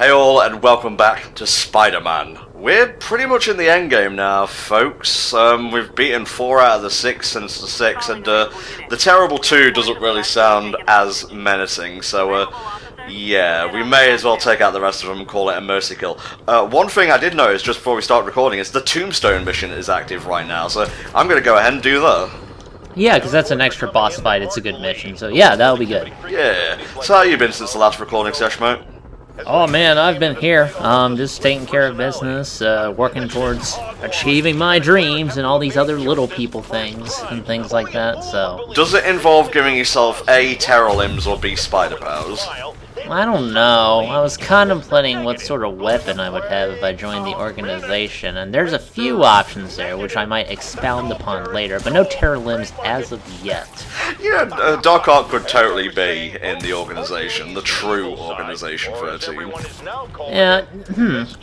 Hey all, and welcome back to Spider-Man. We're pretty much in the endgame now, folks. We've beaten 4 out of the 6 since the 6, and the terrible 2 doesn't really sound as menacing, so yeah, we may as well take out the rest of them and call it a mercy kill. One thing I did notice just before we start recording is the Tombstone mission is active right now, so I'm gonna go ahead and do that. Yeah, because that's an extra boss fight, it's a good mission, so yeah, that'll be good. Yeah, so how you been since the last recording session, mate? Oh man, I've been here, just taking care of business, working towards achieving my dreams and all these other little people things and things like that, so... Does it involve giving yourself A, terror limbs, or B, spider powers? I don't know. I was contemplating what sort of weapon I would have if I joined the organization, and there's a few options there, which I might expound upon later, but no terror limbs as of yet. Yeah, Doc Ock could totally be in the organization, the true organization for a team. Yeah,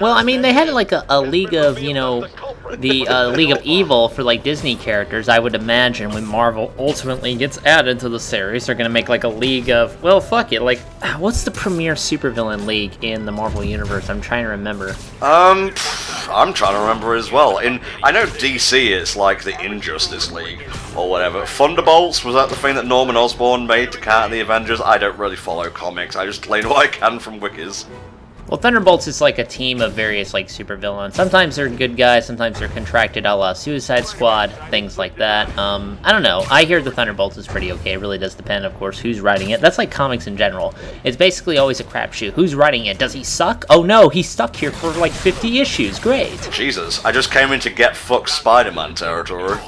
well, I mean, they had like a league of, you know, the League of Evil for like Disney characters. I would imagine when Marvel ultimately gets added to the series, they're gonna make like a league of, well, fuck it, like, what's the premier supervillain league in the Marvel Universe? I'm trying to remember. I'm trying to remember as well. I know DC, it's like the Injustice League, or whatever. Thunderbolts, was that the thing that Norman Osborn made to counter the Avengers? I don't really follow comics, I just claim what I can from wikis. Well, Thunderbolts is like a team of various like supervillains. Sometimes they're good guys, sometimes they're contracted a la Suicide Squad, things like that. I don't know. I hear the Thunderbolts is pretty okay. It really does depend, of course, who's writing it. That's like comics in general. It's basically always a crapshoot. Who's writing it? Does he suck? Oh no, he's stuck here for like 50 issues. Great. Jesus, I just came into get fucked Spider-Man territory.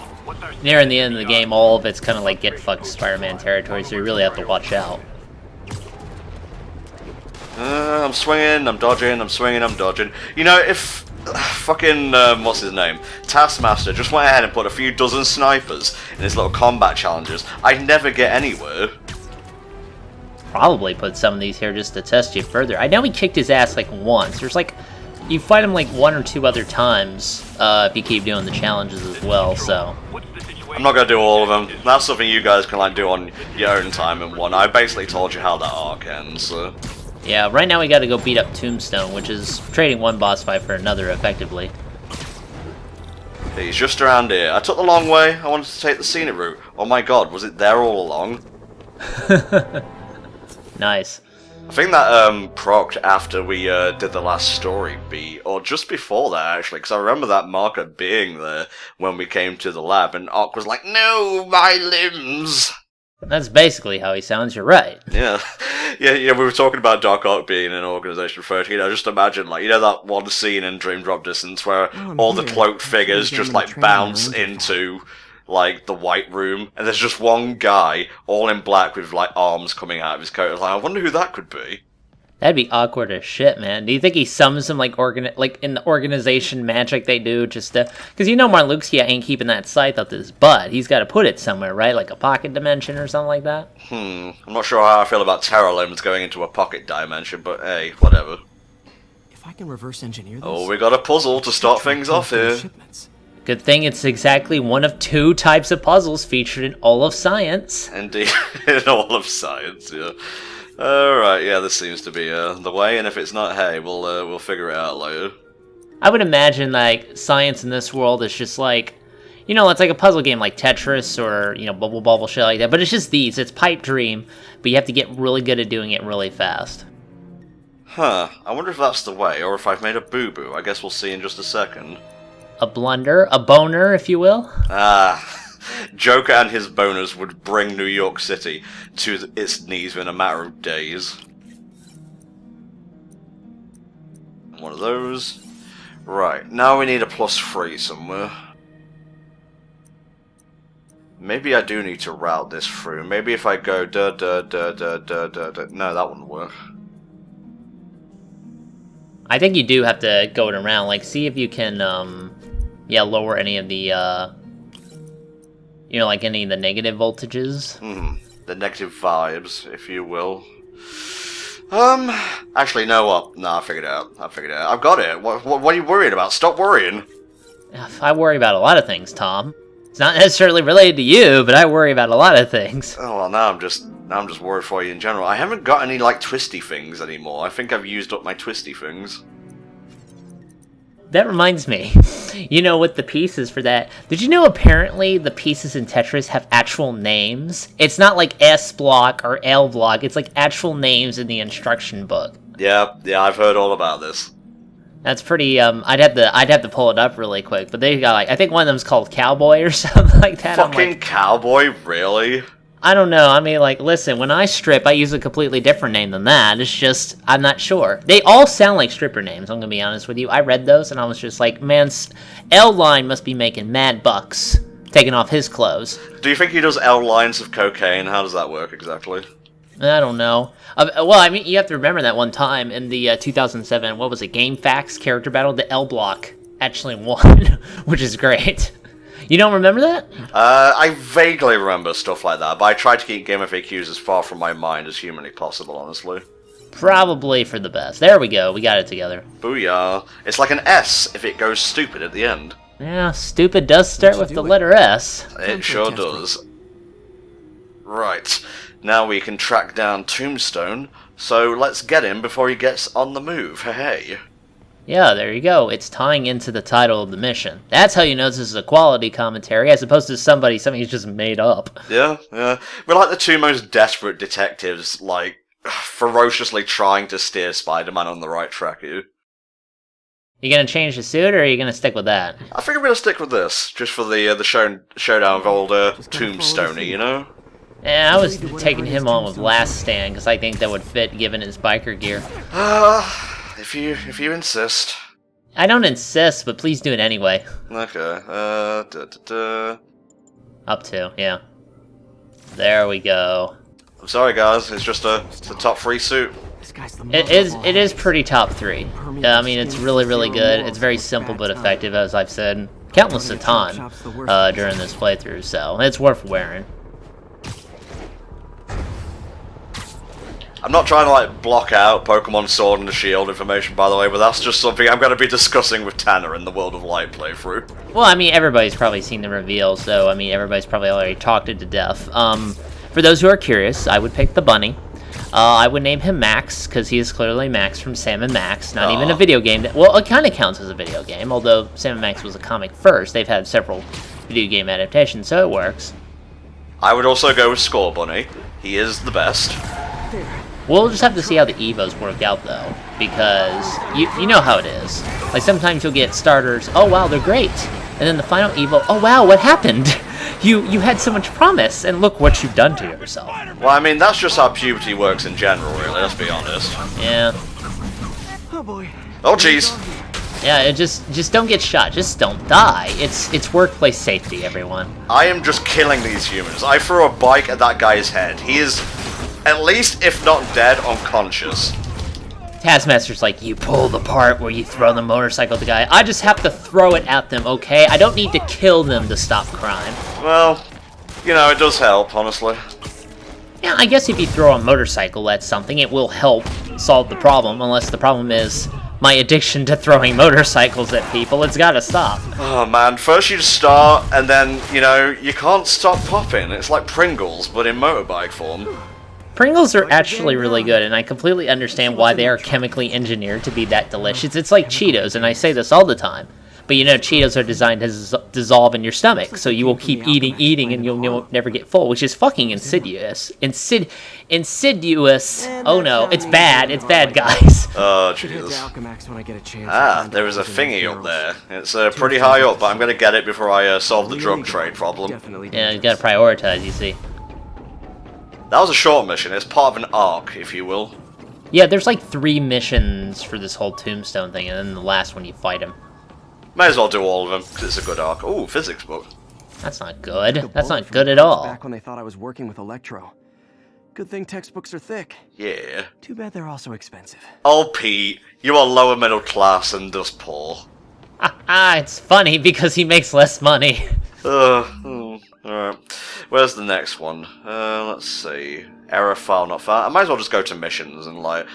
Near in the end of the game, all of it's kind of like get fucked Spider-Man territory, so you really have to watch out. I'm swinging, I'm dodging, I'm swinging, I'm dodging. You know, if fucking, what's his name? Taskmaster just went ahead and put a few dozen snipers in his little combat challenges, I'd never get anywhere. Probably put some of these here just to test you further. I know he kicked his ass like once. There's like, you fight him like 1 or 2 other times if you keep doing the challenges as well, so... I'm not gonna do all of them. That's something you guys can like do on your own time and one. I basically told you how that arc ends, so... Yeah, right now we gotta go beat up Tombstone, which is trading one boss fight for another, effectively. He's just around here. I took the long way, I wanted to take the scenic route. Oh my god, was it there all along? Nice. I think that procced after we did the last story beat, or just before that actually, because I remember that marker being there when we came to the lab, and Ock was like, "No, my limbs!" That's basically how he sounds, you're right. Yeah. Yeah, we were talking about Doc Ock being in Organization 13, I just imagine, like, you know that one scene in Dream Drop Distance where all the cloaked figures just, like, bounce into, like, the White Room, and there's just one guy, all in black with, like, arms coming out of his coat. Like, I wonder who that could be. That'd be awkward as shit, man. Do you think he summons them like in the organization magic they do just to... Because you know Marluxia ain't keeping that scythe up his butt. He's got to put it somewhere, right? Like a pocket dimension or something like that? I'm not sure how I feel about terror limbs going into a pocket dimension, but hey, whatever. If I can reverse engineer this... Oh, we got a puzzle to start things off here. Good thing it's exactly one of 2 types of puzzles featured in all of science. Indeed, in all of science, yeah. Alright, yeah, this seems to be the way, and if it's not, hey, we'll figure it out later. I would imagine, like, science in this world is just like, you know, it's like a puzzle game like Tetris or, you know, Bubble Bobble, shit like that, but it's just these, it's Pipe Dream, but you have to get really good at doing it really fast. Huh, I wonder if that's the way, or if I've made a boo-boo. I guess we'll see in just a second. A blunder, a boner, if you will. Ah... Joker and his boners would bring New York City to its knees in a matter of days. One of those. Right, now we need a +3 somewhere. Maybe I do need to route this through. Maybe if I go da da da da da da da. No, that wouldn't work. I think you do have to go it around. Like, see if you can, yeah, lower any of the, you know, like any of the negative voltages. The negative vibes, if you will. Actually, no, what? No, I figured it out. I've got it. What are you worried about? Stop worrying. I worry about a lot of things, Tom. It's not necessarily related to you, but I worry about a lot of things. Oh, well, now I'm just Now I'm just worried for you in general. I haven't got any, like, twisty things anymore. I think I've used up my twisty things. That reminds me, you know, with the pieces for that, did you know apparently the pieces in Tetris have actual names? It's not like S block or L block, it's like actual names in the instruction book. Yeah, I've heard all about this. That's pretty, I'd have to pull it up really quick, but they got like, I think one of them's called Cowboy or something like that. Fucking like, Cowboy, really? I don't know, I mean, like, listen, when I strip, I use a completely different name than that. It's just, I'm not sure. They all sound like stripper names, I'm gonna be honest with you. I read those, and I was just like, man, L-Line must be making mad bucks, taking off his clothes. Do you think he does L lines of cocaine? How does that work exactly? I don't know. Well, I mean, you have to remember that one time in the 2007, what was it, Game Facts character battle, the L block actually won, which is great. You don't remember that? I vaguely remember stuff like that, but I try to keep Game FAQs as far from my mind as humanly possible, honestly. Probably for the best. There we go, we got it together. Booyah. It's like an S if it goes stupid at the end. Yeah, stupid does start with the letter S. It sure does. Right. Now we can track down Tombstone, so let's get him before he gets on the move, hey. Yeah, there you go. It's tying into the title of the mission. That's how you know this is a quality commentary, as opposed to something he's just made up. Yeah. We're like the two most desperate detectives, like, ferociously trying to steer Spider-Man on the right track here. You gonna change the suit, or are you gonna stick with that? I think I'm gonna stick with this, just for the showdown of old Tombstone, you know? Yeah, I was taking him on with Last Stand, because I think that would fit given his biker gear. If you insist. I don't insist, but please do it anyway. Okay, Up to, yeah. There we go. I'm sorry guys, it's just a top 3 suit. It is pretty top 3. I mean, it's really, really good. It's very simple but effective, as I've said countless of times during this playthrough, so it's worth wearing. I'm not trying to, like, block out Pokemon Sword and the Shield information, by the way, but that's just something I'm going to be discussing with Tanner in the World of Light playthrough. Well, I mean, everybody's probably seen the reveal, so, I mean, everybody's probably already talked it to death. For those who are curious, I would pick the bunny. I would name him Max, because he is clearly Max from Sam and Max, not even a video game. Well, it kind of counts as a video game, although Sam and Max was a comic first. They've had several video game adaptations, so it works. I would also go with Score Bunny. He is the best. We'll just have to see how the Evos work out, though, because you know how it is. Like, sometimes you'll get starters, oh wow, they're great, and then the final Evo, oh wow, what happened? You had so much promise, and look what you've done to yourself. Well, I mean, that's just how puberty works in general, really, let's be honest. Yeah. Oh boy. Oh, jeez. Yeah, just don't get shot, just don't die. It's workplace safety, everyone. I am just killing these humans. I threw a bike at that guy's head. He is, at least, if not dead, unconscious. Taskmaster's like, you pull the part where you throw the motorcycle at the guy. I just have to throw it at them, okay? I don't need to kill them to stop crime. Well, you know, it does help, honestly. Yeah, I guess if you throw a motorcycle at something, it will help solve the problem, unless the problem is my addiction to throwing motorcycles at people. It's gotta stop. Oh man, first you just start, and then, you know, you can't stop popping. It's like Pringles, but in motorbike form. Pringles are actually really good, and I completely understand why they are chemically engineered to be that delicious. It's like Cheetos, and I say this all the time. But you know, Cheetos are designed to dissolve in your stomach, so you will keep eating, and you'll never get full, which is fucking insidious. Insidious. Oh no, it's bad. It's bad, guys. Oh, Jesus. Ah, there is a thingy up there. It's pretty high up, but I'm gonna get it before I solve the drug trade problem. Yeah, you gotta prioritize, you see. That was a short mission. It's part of an arc, if you will. Yeah, there's like 3 missions for this whole Tombstone thing, and then the last one you fight him. May as well do all of them, because it's a good arc. Ooh, physics book. That's not good. That's not good at all. Back when they thought I was working with Electro. Good thing textbooks are thick. Yeah. Too bad they're also expensive. Oh, Pete, you are lower middle class and thus poor. It's funny because he makes less money. Alright. Where's the next one? Let's see. Error file not found. I might as well just go to missions and, like,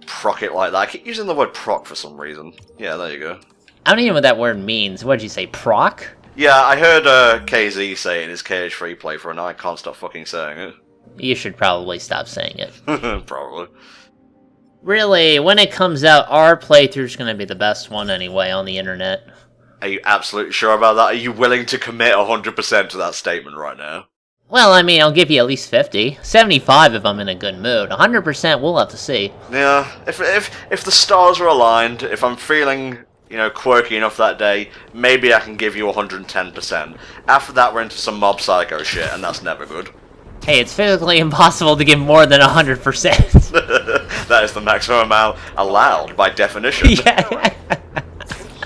proc it like that. I keep using the word proc for some reason. Yeah, there you go. I don't even know what that word means. What did you say, proc? Yeah, I heard KZ say it in his KH3 playthrough, and I can't stop fucking saying it. You should probably stop saying it. Probably. Really, when it comes out, our playthrough's gonna be the best one anyway on the internet. Are you absolutely sure about that? Are you willing to commit 100% to that statement right now? Well, I mean, I'll give you at least 50. 75 if I'm in a good mood. 100% we'll have to see. Yeah, if the stars are aligned, if I'm feeling, you know, quirky enough that day, maybe I can give you 110%. After that, we're into some Mob Psycho shit, and that's never good. Hey, it's physically impossible to give more than 100%. That is the maximum amount allowed by definition. Yeah.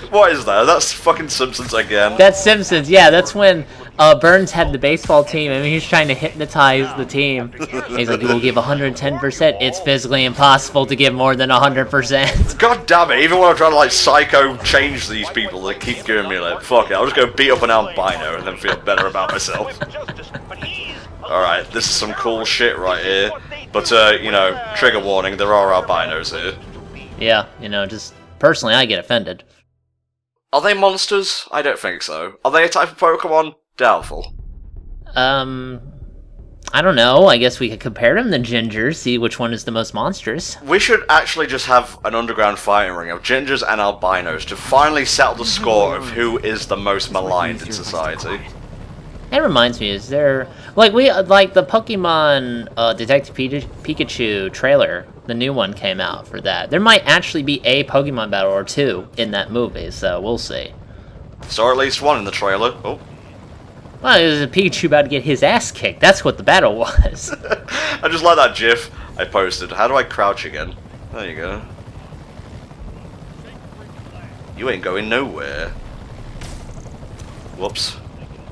What is that? That's fucking Simpsons again. That's Simpsons, yeah, that's when Burns had the baseball team and he was trying to hypnotize the team. He's like, we'll give 110%. It's physically impossible to give more than 100%. God damn it, even when I'm trying to like psycho change these people, they keep giving me like, fuck it, I'll just go beat up an albino and then feel better about myself. Alright, this is some cool shit right here. But, you know, trigger warning, there are albinos here. Yeah, you know, just personally I get offended. Are they monsters? I don't think so. Are they a type of Pokemon? Doubtful. I don't know. I guess we could compare them to Gingers, see which one is the most monstrous. We should actually just have an underground fighting ring of Gingers and albinos to finally settle the score of who is the most maligned in society. That reminds me, is there... Like the Pokemon Detective Pikachu trailer, the new one came out for that. There might actually be a Pokemon battle or two in that movie, so we'll see. Saw at least one in the trailer. Oh. Well, it was a Pikachu about to get his ass kicked. That's what the battle was. I just like that GIF I posted. How do I crouch again? There you go. You ain't going nowhere. Whoops.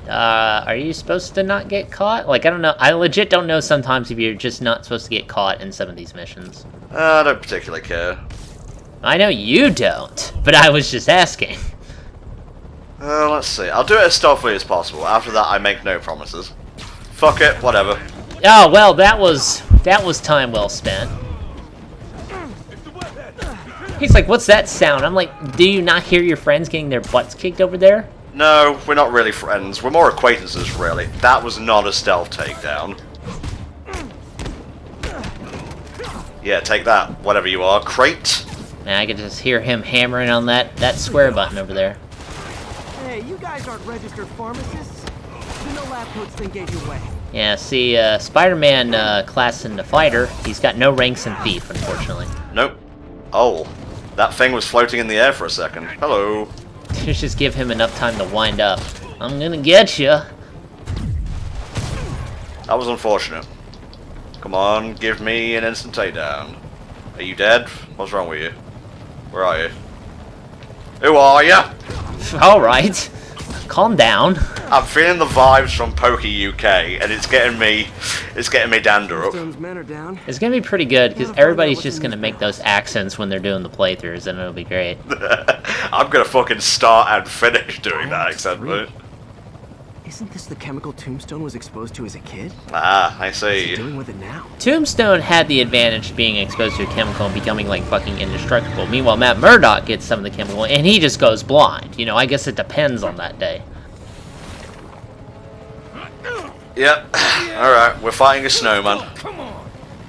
Are you supposed to not get caught? Like, I don't know. I legit don't know sometimes if you're just not supposed to get caught in some of these missions. I don't particularly care. I know you don't, but I was just asking. Let's see. I'll do it as stealthily as possible. After that, I make no promises. Fuck it, whatever. Oh, well, that was time well spent. He's like, what's that sound? I'm like, do you not hear your friends getting their butts kicked over there? No, we're not really friends. We're more acquaintances, really. That was not a stealth takedown. Yeah, take that, whatever you are. Crate. Man, I could just hear him hammering on that square button over there. Hey, you guys aren't registered pharmacists. So no lab coats then gave you away. Yeah, see, Spider-Man class in the fighter, he's got no ranks in thief, unfortunately. Nope. Oh, that thing was floating in the air for a second. Hello. Just give him enough time to wind up. I'm gonna get you. That was unfortunate. Come on, give me an instant takedown. Are you dead? What's wrong with you? Where are you? Who are ya? Alright. Calm down. I'm feeling the vibes from Pokey UK, and it's getting me dander up. Stone's men are down. It's gonna be pretty good, because everybody's just gonna make those accents when they're doing the playthroughs, and it'll be great. I'm gonna fucking start and finish doing that accent, mate. Isn't this the chemical Tombstone was exposed to as a kid? Ah, I What's he see. doing with it now? Tombstone had the advantage of being exposed to a chemical and becoming, like, fucking indestructible. Meanwhile, Matt Murdock gets some of the chemical, and he just goes blind. You know, I guess it depends on that day. Yep. Alright, we're fighting a snowman.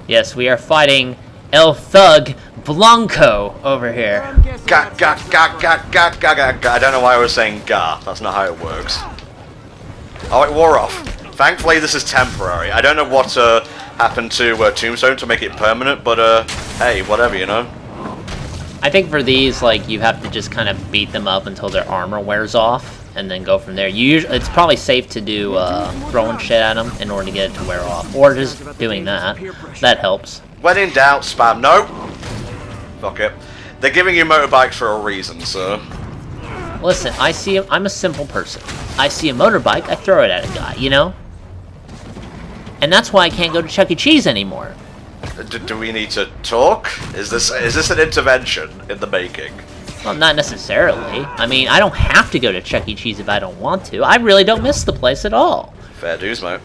Yes, we are fighting El Thug Blanco over here. Ga ga ga ga ga ga ga ga. I don't know why I was saying ga. That's not how it works. Oh, it wore off. Thankfully, this is temporary. I don't know what happened to Tombstone to make it permanent, but hey, whatever, you know. I think for these, like, you have to just kind of beat them up until their armor wears off, and then go from there. It's probably safe to do throwing shit at them in order to get it to wear off, or just doing that. That helps. When in doubt, spam. No. Fuck it. They're giving you motorbikes for a reason, so. Listen, I'm a simple person. I see a motorbike, I throw it at a guy, you know? And that's why I can't go to Chuck E. Cheese anymore. Do we need to talk? Is this an intervention in the making? Well, not necessarily. I mean, I don't have to go to Chuck E. Cheese if I don't want to. I really don't miss the place at all. Fair dues, mate.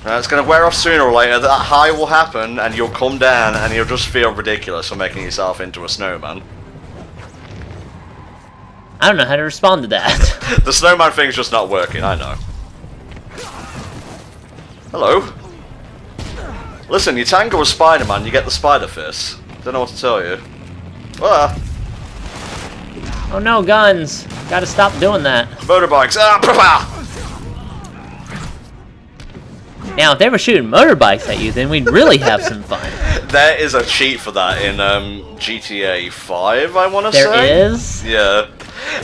It's gonna wear off sooner or later. That high will happen, and you'll come down, and you'll just feel ridiculous for making yourself into a snowman. I don't know how to respond to that. The snowman thing's just not working, I know. Hello. Listen, you tangle with Spider-Man, you get the spider fist. Don't know what to tell you. Ah, Oh no, guns! Gotta stop doing that. motorbikes. Ah, papa! Now, if they were shooting motorbikes at you, then we'd really have some fun. There is a cheat for that in GTA 5, I want to say. There is? Yeah.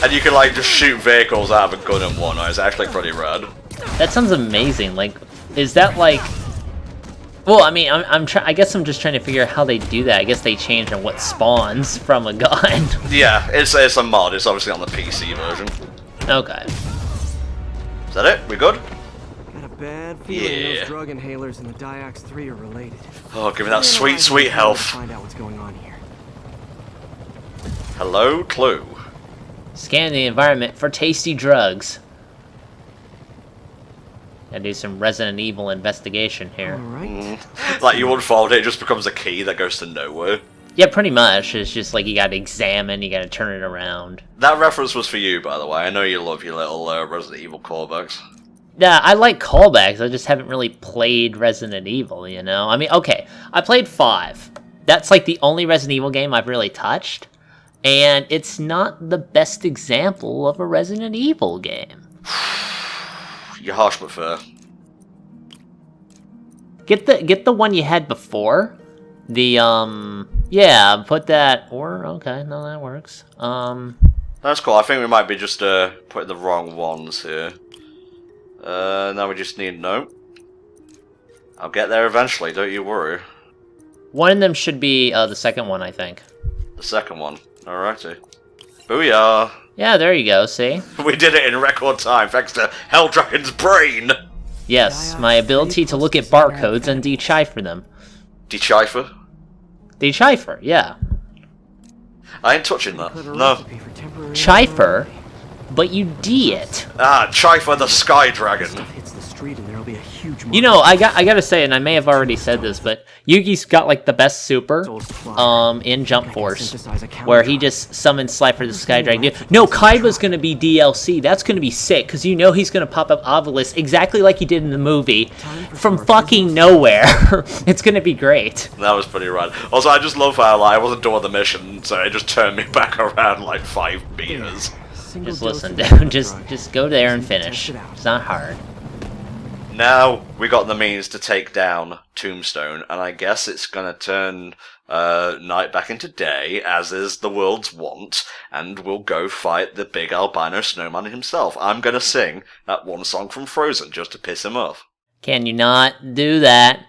And you can like just shoot vehicles out of a gun and whatnot. It's actually pretty rad. That sounds amazing. Like, is that like... Well, I mean, I guess I'm just trying to figure out how they do that. I guess they change on what spawns from a gun. Yeah, it's a mod. It's obviously on the PC version. Okay. Is that it? We good? Got a bad feeling Yeah. those drug inhalers and the Diox 3 are related. Oh, give me that sweet, sweet health. Find out what's going on here. Hello, Clue. Scan the environment for tasty drugs. Gotta do some Resident Evil investigation here. All right. Like you unfold it, it just becomes a key that goes to nowhere. Yeah, pretty much. It's just like you gotta examine, you gotta turn it around. That reference was for you, by the way. I know you love your little Resident Evil callbacks. Yeah, I like callbacks. I just haven't really played Resident Evil, you know? I mean, okay, I played 5. That's like the only Resident Evil game I've really touched. And it's not the best example of a Resident Evil game. You're harsh but fair. Get the one you had before. The, yeah, put that, or, okay, no, that works. That's cool. I think we might be just putting the wrong ones here. Now we just need no. I'll get there eventually, don't you worry. One of them should be the second one, I think. The second one. Alrighty. Booyah! Yeah, there you go, see? We did it in record time, thanks to Helldragon's brain! Yes, my ability to look at barcodes and decipher them. Decipher? Decipher, yeah. I ain't touching that. Put a No. recipe for temporary Cipher, but you D it. Ah, Cipher the Sky Dragon. stuff hits the street and there'll be a huge You know, I gotta say, and I may have already said this, but Yugi's got like the best super in Jump Force, where he just summons Slifer the Sky Dragon. No, Kaiba's gonna be DLC. That's gonna be sick, because you know he's gonna pop up Obelisk exactly like he did in the movie, from fucking nowhere. It's gonna be great. That was pretty rad. Also, I just love how like, I wasn't doing the mission, so it just turned me back around like 5 meters. Just listen, dude. Just go there and finish. It's not hard. Now we got the means to take down Tombstone, and I guess it's gonna turn night back into day, as is the world's wont, and we'll go fight the big albino snowman himself. I'm gonna sing that one song from Frozen just to piss him off. Can you not do that?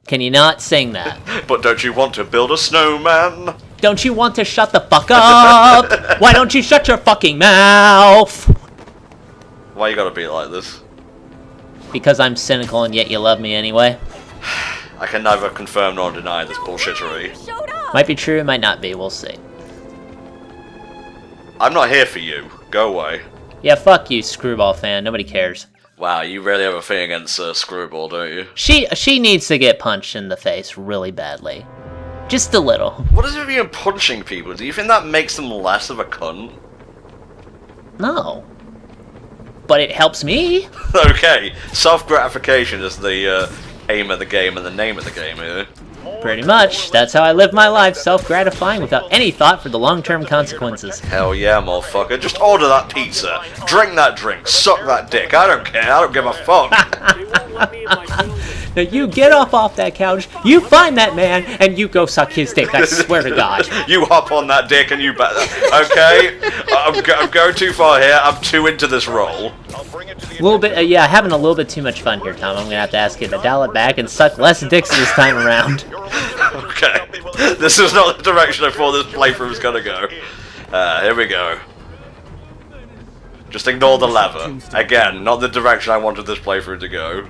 Can you not sing that? But don't you want to build a snowman? Don't you want to shut the fuck up? Why don't you shut your fucking mouth? Why you gotta be like this? Because I'm cynical and yet you love me anyway. I can neither confirm nor deny this bullshittery. Might be true, might not be, we'll see. I'm not here for you. Go away. Yeah, fuck you, Screwball fan, nobody cares. Wow, you really have a thing against Screwball, don't you? She needs to get punched in the face really badly. Just a little. What is it with you and punching people? Do you think that makes them less of a cunt? No. But it helps me. Okay, self-gratification is the aim of the game and the name of the game here. Pretty much. That's how I live my life, self-gratifying without any thought for the long-term consequences. Hell yeah, motherfucker. Just order that pizza, drink that drink, suck that dick. I don't care, I don't give a fuck. Now you get off that couch, you find that man, and you go suck his dick, I swear to God. You hop on that dick and you better. Okay? I'm going too far here, I'm too into this role. A little bit, yeah, having a little bit too much fun here, Tom. I'm gonna have to ask you to dial it back and suck less dicks this time around. Okay. This is not the direction I thought this playthrough was gonna go. Here we go. Just ignore the lever. Again, not the direction I wanted this playthrough to go.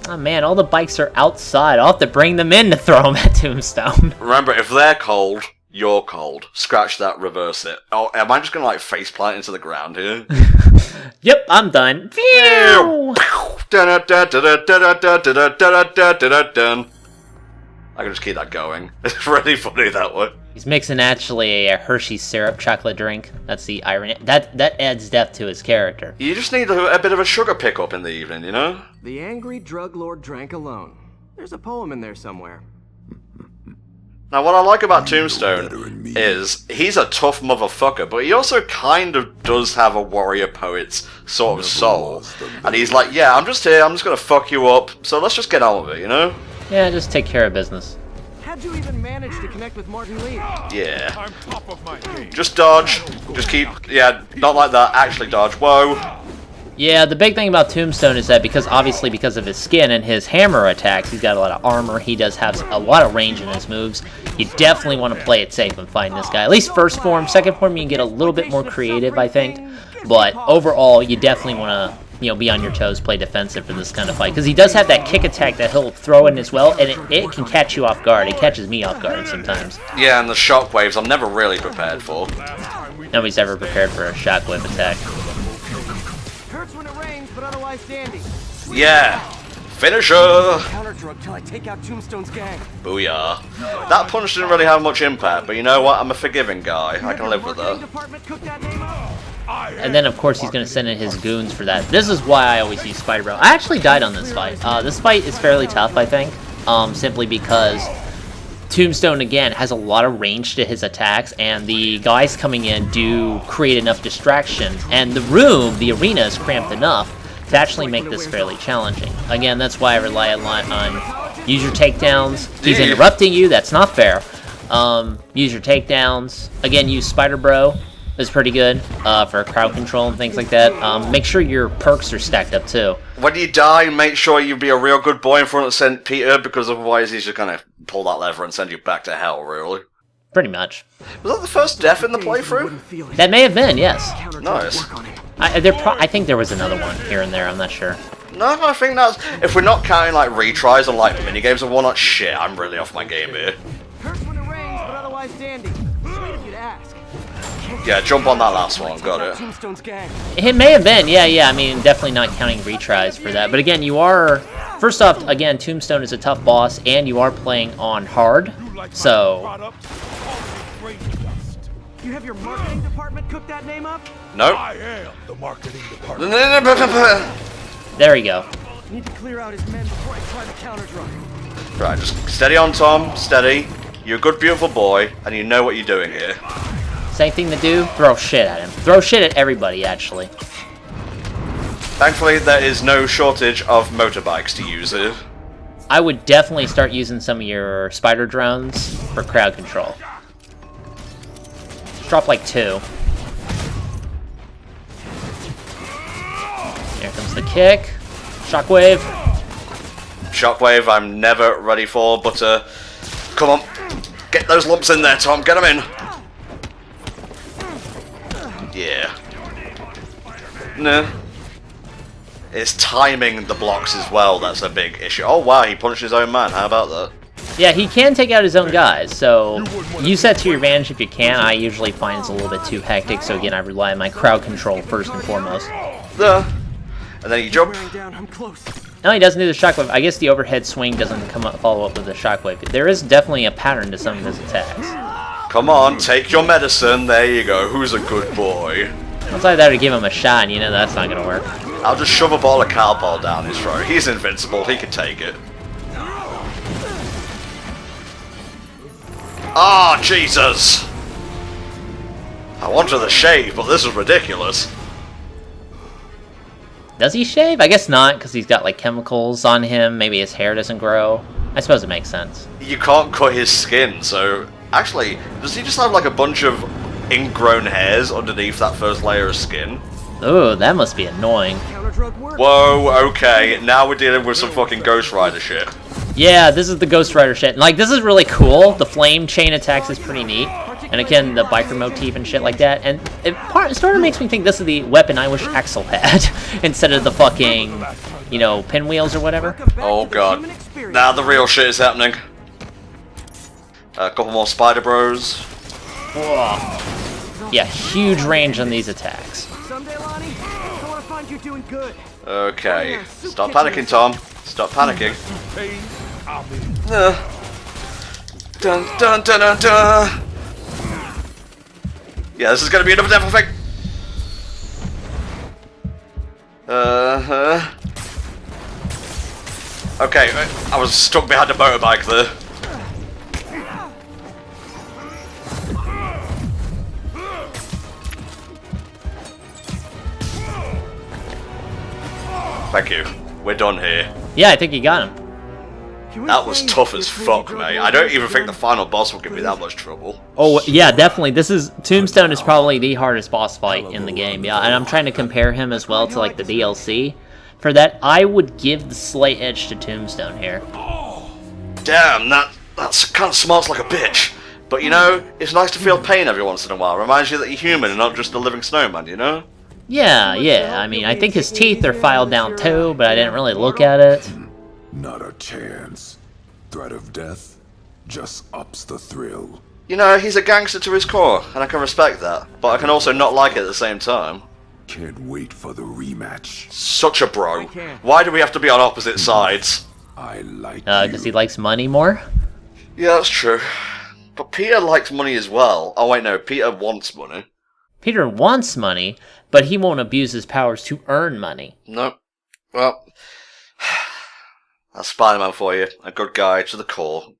Oh man, all the bikes are outside. I'll have to bring them in to throw them at Tombstone. Remember, if they're cold, you're cold. Scratch that, reverse it. Oh, am I just gonna like faceplant into the ground here? Yep, I'm done. Phew! I can just keep that going. It's really funny that way. He's mixing actually a Hershey's syrup chocolate drink. That's the irony. That adds depth to his character. You just need a bit of a sugar pickup in the evening, you know? The angry drug lord drank alone. There's a poem in there somewhere. Now, what I like about Tombstone is he's a tough motherfucker, but he also kind of does have a warrior poet's sort of soul. And he's like, yeah, I'm just here, I'm just gonna fuck you up, so let's just get on with it, you know? Yeah, just take care of business. How'd you even manage to connect with Martin Lee? Yeah. I'm top of my game. Just dodge. Just keep... Yeah, not like that. Actually dodge. Whoa. Yeah, the big thing about Tombstone is that because of his skin and his hammer attacks, he's got a lot of armor, he does have a lot of range in his moves. You definitely want to play it safe when fighting this guy. At least first form. Second form, you can get a little bit more creative, I think. But overall, you definitely want to, you know, be on your toes, play defensive for this kind of fight. Because he does have that kick attack that he'll throw in as well, and it can catch you off guard. It catches me off guard sometimes. Yeah, and the shockwaves I'm never really prepared for. Nobody's ever prepared for a shockwave attack. Hurts when it rains, but otherwise dandy. Yeah. Finisher. Counter drug till I take out Tombstone's gang. Booyah. That punch didn't really have much impact, but you know what? I'm a forgiving guy. I can live with that. Department cook that name up? And then, of course, he's going to send in his goons for that. This is why I always use Spider Bro. I actually died on this fight. This fight is fairly tough, I think, simply because Tombstone, again, has a lot of range to his attacks, and the guys coming in do create enough distraction, and the arena is cramped enough to actually make this fairly challenging. Again, that's why I rely a lot on use your takedowns. He's interrupting you, that's not fair. Use your takedowns. Again, use Spider Bro. Is pretty good for crowd control and things like that. Make sure your perks are stacked up too. When you die, make sure you be a real good boy in front of St. Peter, because otherwise he's just gonna pull that lever and send you back to hell, really. Pretty much. Was that the first death in the playthrough? That may have been, yes. Nice. I think there was another one here and there, I'm not sure. No, I think that's... If we're not counting, like, retries or, like, minigames and whatnot, shit, I'm really off my game here. Hurts when it rains, but otherwise dandy. Sweet if you'd ask. Yeah, jump on that last one, got it. Tombstone's gang. It may have been, yeah, I mean, definitely not counting retries for that. But again, you are... First off, again, Tombstone is a tough boss, and you are playing on hard, so... You have your marketing department cook that name up? Nope. I am the marketing department. There we go. Need to clear out his men before I try the counter drug. Right, just steady on, Tom, steady. You're a good, beautiful boy, and you know what you're doing here. Same thing to do, throw shit at him. Throw shit at everybody, actually. Thankfully, there is no shortage of motorbikes to use here. I would definitely start using some of your spider drones for crowd control. Just drop like 2. Here comes the kick. Shockwave. Shockwave, I'm never ready for, but come on. Get those lumps in there, Tom. Get them in. Yeah. Nah. It's timing the blocks as well that's a big issue. Oh wow, he punched his own man. How about that? Yeah, he can take out his own guys, so use that to your advantage if you can. I usually find it's a little bit too hectic, so again, I rely on my crowd control first and foremost. And then you jump. I'm close. No, he doesn't do the shockwave. I guess the overhead swing doesn't follow up with the shockwave. There is definitely a pattern to some of his attacks. Come on, take your medicine. There you go. Who's a good boy? Once I thought to give him a shot, and you know that's not gonna work. I'll just shove a ball of cowball down his throat. He's invincible. He can take it. Ah, Jesus! I wanted the shave, but this is ridiculous. Does he shave? I guess not, because he's got like chemicals on him. Maybe his hair doesn't grow. I suppose it makes sense. You can't cut his skin, so... Actually, does he just have like a bunch of ingrown hairs underneath that first layer of skin? Ooh, that must be annoying. Whoa, okay, now we're dealing with some fucking Ghost Rider shit. Yeah, this is the Ghost Rider shit. Like, this is really cool. The flame chain attacks is pretty neat. And again, the biker motif and shit like that. And it sort of makes me think this is the weapon I wish Axel had. Instead of the fucking, you know, pinwheels or whatever. Oh god. Now the real shit is happening. A couple more Spider Bros. Whoa. Yeah, huge range on these attacks. Okay. Stop panicking, Tom. Stop panicking. Dun dun dun dun dun! Yeah, this is gonna be another devil thing! Okay, I was stuck behind a motorbike there. Thank you. We're done here. Yeah, I think you got him. That was tough as fuck, mate. I don't even think the final boss will give me that much trouble. Oh, yeah, definitely. Tombstone is probably the hardest boss fight in the game, yeah. And I'm trying to compare him as well to, like, the DLC. For that, I would give the slight edge to Tombstone here. Damn, that's kind of smarts like a bitch. But you know, it's nice to feel pain every once in a while. Reminds you that you're human and not just a living snowman, you know? Yeah. I mean, I think his teeth are filed down too, but I didn't really look at it. Not a chance. Threat of death just ups the thrill. You know, he's a gangster to his core, and I can respect that. But I can also not like it at the same time. Can't wait for the rematch. Such a bro. Why do we have to be on opposite sides? I like Because he you. likes money more? Yeah, that's true. But Peter likes money as well. Oh wait, no, Peter wants money. Peter wants money, but he won't abuse his powers to earn money. Nope. Well, that's Spider-Man for you. A good guy to the core.